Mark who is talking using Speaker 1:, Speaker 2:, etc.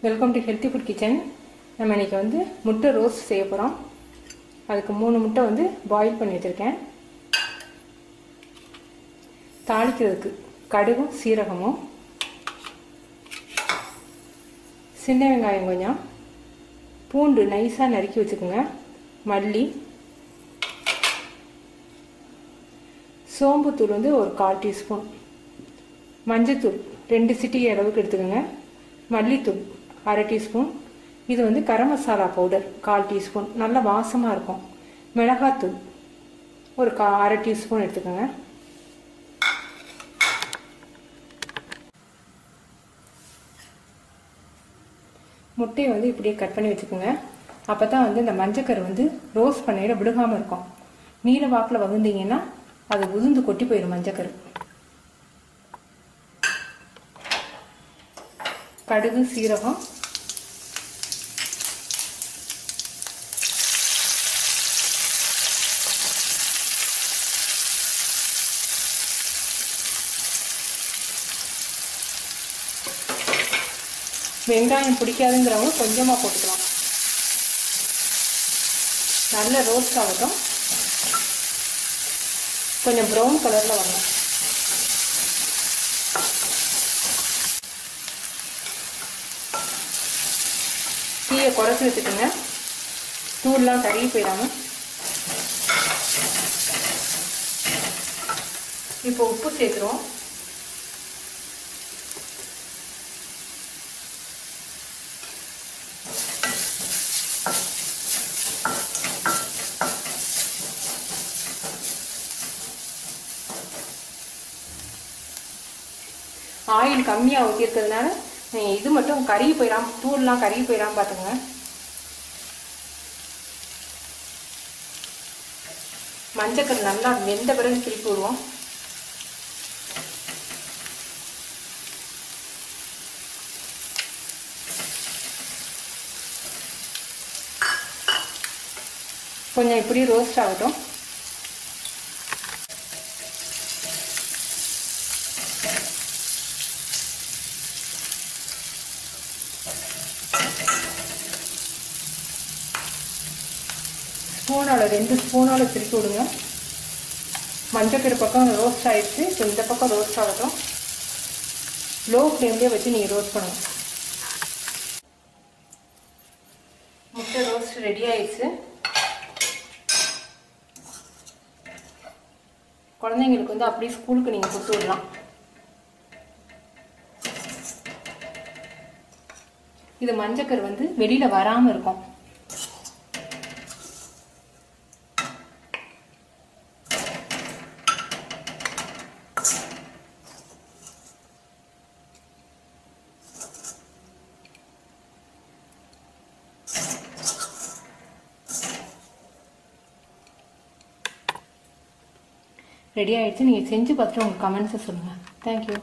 Speaker 1: Welcome to healthy food kitchen. நம்ம இன்றைக்கி வந்து முட்டை ரோஸ்ட் செய்ய போகிறோம். அதுக்கு 3 முட்டை வந்து பாயில் பண்ணி வச்சுருக்கேன். தாளிக்கிறதுக்கு கடுகும் சீரகமும், சின்ன வெங்காயம் கொஞ்சம், பூண்டு நைஸாக நறுக்கி வச்சுக்கோங்க, மல்லி, சோம்புத்தூள் வந்து ஒரு 1/4 டீஸ்பூன், மஞ்சத்தூள் 2 சிட்டிகை அளவுக்கு எடுத்துக்கோங்க, மல்லித்தூள் 1/2 டீஸ்பூன், இது வந்து கரம் மசாலா பவுடர் 1/4 டீஸ்பூன், நல்ல வாசமாக இருக்கும். மிளகாத்தூள் ஒரு 1/2 டீஸ்பூன் எடுத்துக்கோங்க. முட்டையை வந்து இப்படியே கட் பண்ணி வச்சுக்கோங்க. அப்போ தான் வந்து இந்த மஞ்சக்கரு வந்து ரோஸ்ட் பண்ணையில் விழுகாமல் இருக்கும். நீல வாக்கில் வகுந்தீங்கன்னா அது உதிர்ந்து கொட்டி போயிடும் மஞ்சக்கரு. கடுகு சீரகம், வெங்காயம் பிடிக்காதுங்கிறவங்க கொஞ்சமாக போட்டுக்கலாம். நல்ல ரோஸ்ட் ஆகட்டும், கொஞ்சம் ப்ரௌன் கலரில் வரணும். தீயை குறைச்சி வச்சுக்கோங்க, தூள்லாம் கருகி போயிடாமல். இப்போ உப்பு சேர்க்குறோம். ஆயில் கம்மியாக ஊற்றிருக்கிறதுனால இது மட்டும் கருகி போயிடாம, தூள்லாம் கருகி போயிடாம பார்த்துங்க. மஞ்சக்கரு நல்லா வெந்த பிறகு திருப்பி விடுவோம். கொஞ்சம் இப்படி ரோஸ்ட் ஆகட்டும். ஸ்பூனால் 2 ஸ்பூனால் திருப்பி விடுங்க. மஞ்சக்கரு பக்கம் ரோஸ்ட் ஆகிடுச்சு. இப்போ இந்த பக்கம் ரோஸ்ட் ஆகட்டும். லோ ஃப்ளேம்லேயே வச்சு நீங்கள் ரோஸ்ட் பண்ணுங்க. முட்டை ரோஸ்ட் ரெடி ஆயிடுச்சு. குழந்தைங்களுக்கு வந்து அப்படியே ஸ்கூலுக்கு நீங்கள் கொடுத்து விடலாம். இது மஞ்சக்கரு வந்து வெளியில் வராமல் இருக்கும். ரெடி ஆகிடுச்சு. நீங்கள் செஞ்சு பார்த்துட்டு உங்கள் கமெண்ட்ஸை சொல்லுங்கள். தேங்க்யூ.